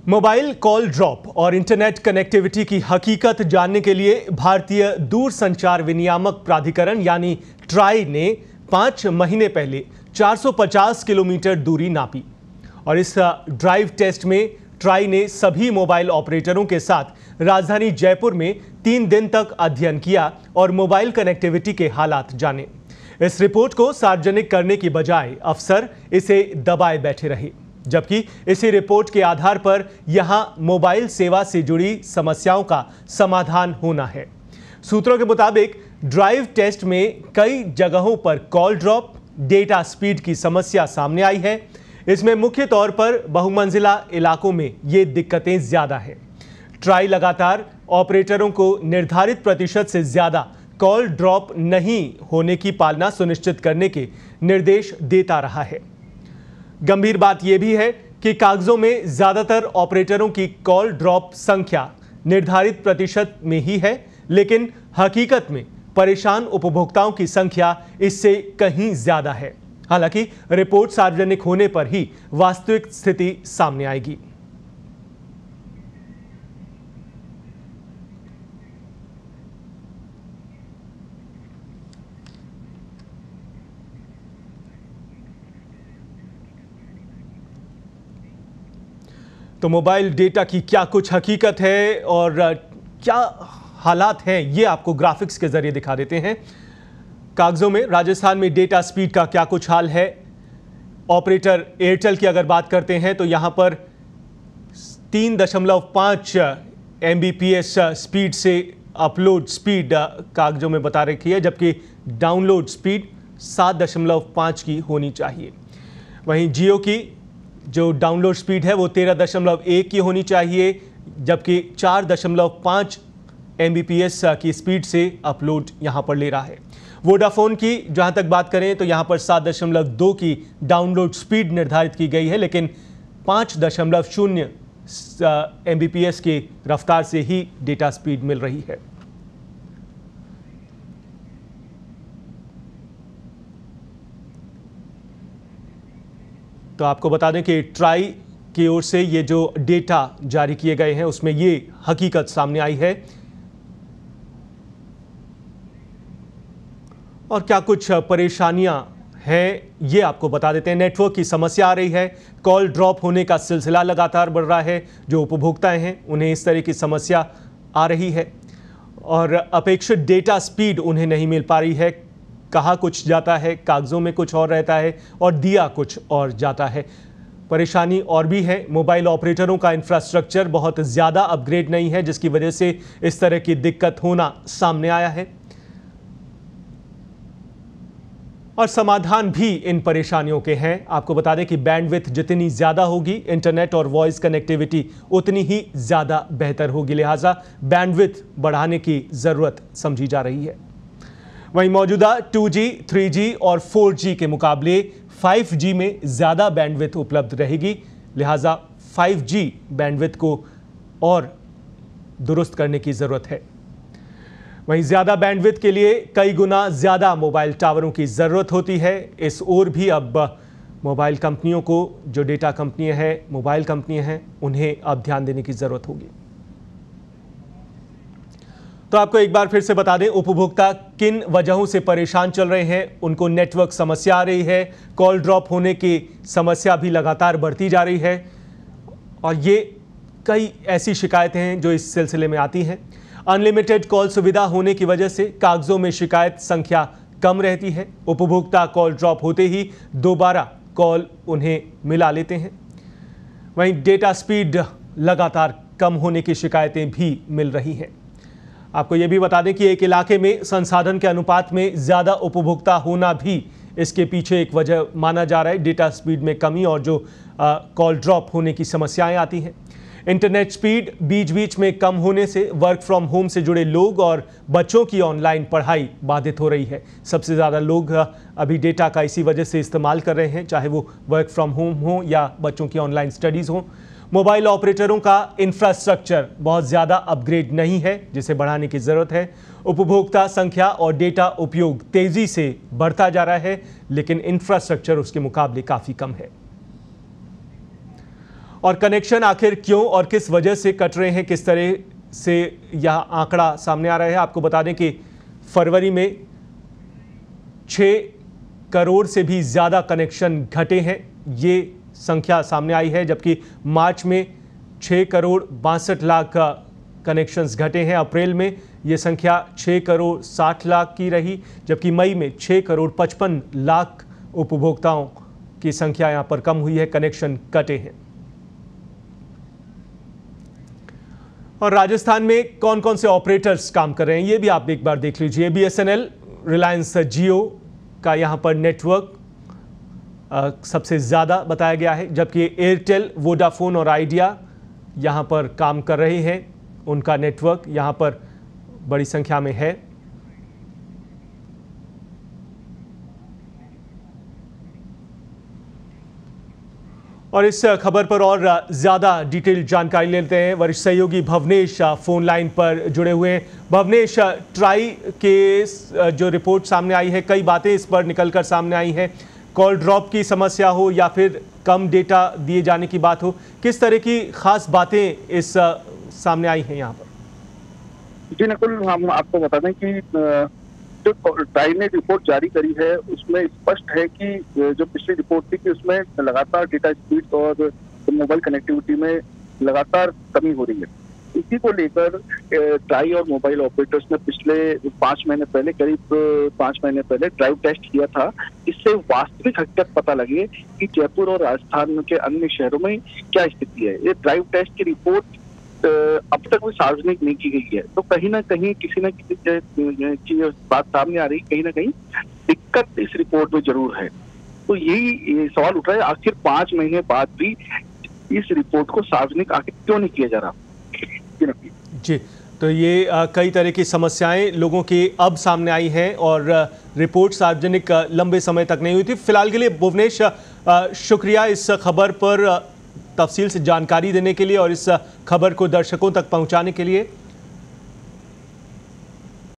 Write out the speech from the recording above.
Mobile call drop और internet connectivity की हकीकत जानने के लिए भारतीय दूरसंचार विनियामक प्राधिकरण यानी ट्राई ने 5 महीने पहले 450 किलोमीटर दूरी नापी और इस ड्राइव टेस्ट में ट्राई ने सभी मोबाइल ऑपरेटरों के साथ राजधानी जयपुर में 3 दिन तक अध्ययन किया और मोबाइल कनेक्टिविटी के हालात जाने। इस रिपोर्ट को सार्वजनिक करने की बजाय अफसर इसे दबाए बैठे रहे, जबकि इसी रिपोर्ट के आधार पर यहां मोबाइल सेवा से जुड़ी समस्याओं का समाधान होना है। सूत्रों के मुताबिक ड्राइव टेस्ट में कई जगहों पर कॉल ड्रॉप, डेटा स्पीड की समस्या सामने आई है। इसमें मुख्य तौर पर बहुमंजिला इलाकों में ये दिक्कतें ज्यादा है। ट्राई लगातार ऑपरेटरों को निर्धारित प्रतिशत से ज्यादा कॉल ड्रॉप नहीं होने की पालना सुनिश्चित करने के निर्देश देता रहा है। गंभीर बात यह भी है कि कागजों में ज्यादातर ऑपरेटरों की कॉल ड्रॉप संख्या निर्धारित प्रतिशत में ही है, लेकिन हकीकत में परेशान उपभोक्ताओं की संख्या इससे कहीं ज्यादा है। हालांकि रिपोर्ट सार्वजनिक होने पर ही वास्तविक स्थिति सामने आएगी। तो मोबाइल डेटा की क्या कुछ हकीकत है और क्या हालात हैं, ये आपको ग्राफिक्स के जरिए दिखा देते हैं। कागजों में राजस्थान में डेटा स्पीड का क्या कुछ हाल है। ऑपरेटर एयरटेल की अगर बात करते हैं तो यहां पर 3.5 Mbps स्पीड से अपलोड स्पीड कागजों में बता रखी है, जबकि डाउनलोड स्पीड 7.5 की होनी चाहिए। वहीं जियो की जो डाउनलोड स्पीड है वो 13.1 की होनी चाहिए, जबकि 4.5 Mbps की स्पीड से अपलोड यहां पर ले रहा है। वोडाफोन की जहां तक बात करें तो यहां पर 7.2 की डाउनलोड स्पीड निर्धारित की गई है, लेकिन 5.0 Mbps की रफ्तार से ही डेटा स्पीड मिल रही है। तो आपको बता दें कि ट्राई की ओर से ये जो डेटा जारी किए गए हैं उसमें ये हकीकत सामने आई है। और क्या कुछ परेशानियां हैं ये आपको बता देते हैं। नेटवर्क की समस्या आ रही है, कॉल ड्रॉप होने का सिलसिला लगातार बढ़ रहा है। जो उपभोक्ताएं हैं उन्हें इस तरह की समस्या आ रही है और अपेक्षित डेटा स्पीड उन्हें नहीं मिल पा रही है। कहा कुछ जाता है, कागजों में कुछ और रहता है और दिया कुछ और जाता है। परेशानी और भी है, मोबाइल ऑपरेटरों का इंफ्रास्ट्रक्चर बहुत ज़्यादा अपग्रेड नहीं है, जिसकी वजह से इस तरह की दिक्कत होना सामने आया है। और समाधान भी इन परेशानियों के हैं। आपको बता दें कि बैंडविड्थ जितनी ज़्यादा होगी, इंटरनेट और वॉइस कनेक्टिविटी उतनी ही ज़्यादा बेहतर होगी, लिहाजा बैंडविड्थ बढ़ाने की ज़रूरत समझी जा रही है। वहीं मौजूदा 2G, 3G और 4G के मुकाबले 5G में ज़्यादा बैंडविड्थ उपलब्ध रहेगी, लिहाजा 5G बैंडविड्थ को और दुरुस्त करने की ज़रूरत है। वहीं ज़्यादा बैंडविड्थ के लिए कई गुना ज़्यादा मोबाइल टावरों की ज़रूरत होती है। इस ओर भी अब मोबाइल कंपनियों को, जो डेटा कंपनियां हैं, मोबाइल कंपनियां हैं, उन्हें अब ध्यान देने की ज़रूरत होगी। तो आपको एक बार फिर से बता दें, उपभोक्ता किन वजहों से परेशान चल रहे हैं। उनको नेटवर्क समस्या आ रही है, कॉल ड्रॉप होने की समस्या भी लगातार बढ़ती जा रही है और ये कई ऐसी शिकायतें हैं जो इस सिलसिले में आती हैं। अनलिमिटेड कॉल सुविधा होने की वजह से कागजों में शिकायत संख्या कम रहती है। उपभोक्ता कॉल ड्रॉप होते ही दोबारा कॉल उन्हें मिला लेते हैं। वहीं डेटा स्पीड लगातार कम होने की शिकायतें भी मिल रही हैं। आपको यह भी बता दें कि एक इलाके में संसाधन के अनुपात में ज़्यादा उपभोक्ता होना भी इसके पीछे एक वजह माना जा रहा है। डेटा स्पीड में कमी और जो कॉल ड्रॉप होने की समस्याएं आती हैं। इंटरनेट स्पीड बीच बीच में कम होने से वर्क फ्रॉम होम से जुड़े लोग और बच्चों की ऑनलाइन पढ़ाई बाधित हो रही है। सबसे ज़्यादा लोग अभी डेटा का इसी वजह से इस्तेमाल कर रहे हैं, चाहे वो वर्क फ्रॉम होम हो या बच्चों की ऑनलाइन स्टडीज़ हो। मोबाइल ऑपरेटरों का इंफ्रास्ट्रक्चर बहुत ज़्यादा अपग्रेड नहीं है, जिसे बढ़ाने की ज़रूरत है। उपभोक्ता संख्या और डेटा उपयोग तेज़ी से बढ़ता जा रहा है, लेकिन इंफ्रास्ट्रक्चर उसके मुकाबले काफ़ी कम है। और कनेक्शन आखिर क्यों और किस वजह से कट रहे हैं, किस तरह से यह आंकड़ा सामने आ रहा है। आपको बता दें कि फरवरी में 6 करोड़ से भी ज़्यादा कनेक्शन घटे हैं, ये संख्या सामने आई है, जबकि मार्च में 6 करोड़ 62 लाख कनेक्शंस घटे हैं। अप्रैल में ये संख्या 6 करोड़ 60 लाख की रही, जबकि मई में 6 करोड़ 55 लाख उपभोक्ताओं की संख्या यहाँ पर कम हुई है, कनेक्शन कटे हैं। और राजस्थान में कौन कौन से ऑपरेटर्स काम कर रहे हैं ये भी आप एक बार देख लीजिए। BSNL, रिलायंस जियो का यहाँ पर नेटवर्क सबसे ज़्यादा बताया गया है, जबकि एयरटेल, वोडाफोन और आइडिया यहाँ पर काम कर रहे हैं। उनका नेटवर्क यहाँ पर बड़ी संख्या में है। और इस खबर पर और ज़्यादा डिटेल जानकारी लेते हैं। वरिष्ठ सहयोगी भवनेश फोन लाइन पर जुड़े हुए हैं। भवनेश, ट्राई के जो रिपोर्ट सामने आई है, कई बातें इस पर निकलकर सामने आई हैं। कॉल ड्रॉप की समस्या हो या फिर कम डेटा दिए जाने की बात हो, किस तरह की खास बातें इस सामने आई हैं यहाँ पर? जी नकुल, हम आपको बता दें कि जो ट्राई ने रिपोर्ट जारी करी है उसमें स्पष्ट है कि जो पिछली रिपोर्ट थी कि उसमें लगातार डेटा स्पीड और मोबाइल कनेक्टिविटी में लगातार कमी हो रही है। इसी को लेकर ट्राई और मोबाइल ऑपरेटर्स ने पिछले 5 महीने पहले, करीब 5 महीने पहले ड्राइव टेस्ट किया था। इससे वास्तविक हकीकत पता लगे कि जयपुर और राजस्थान के अन्य शहरों में क्या स्थिति है। ये ड्राइव टेस्ट की रिपोर्ट अब तक भी सार्वजनिक नहीं की गई है, तो कहीं ना कहीं किसी न किसी की बात सामने आ रही, कहीं ना कहीं दिक्कत इस रिपोर्ट में जरूर है। तो यही सवाल उठ रहा है, आखिर 5 महीने बाद भी इस रिपोर्ट को सार्वजनिक आखिर क्यों नहीं किया जा रहा। जी, तो ये कई तरह की समस्याएं लोगों की अब सामने आई हैं और रिपोर्ट सार्वजनिक लंबे समय तक नहीं हुई थी। फिलहाल के लिए भुवनेश, शुक्रिया इस खबर पर तफसील से जानकारी देने के लिए और इस खबर को दर्शकों तक पहुंचाने के लिए।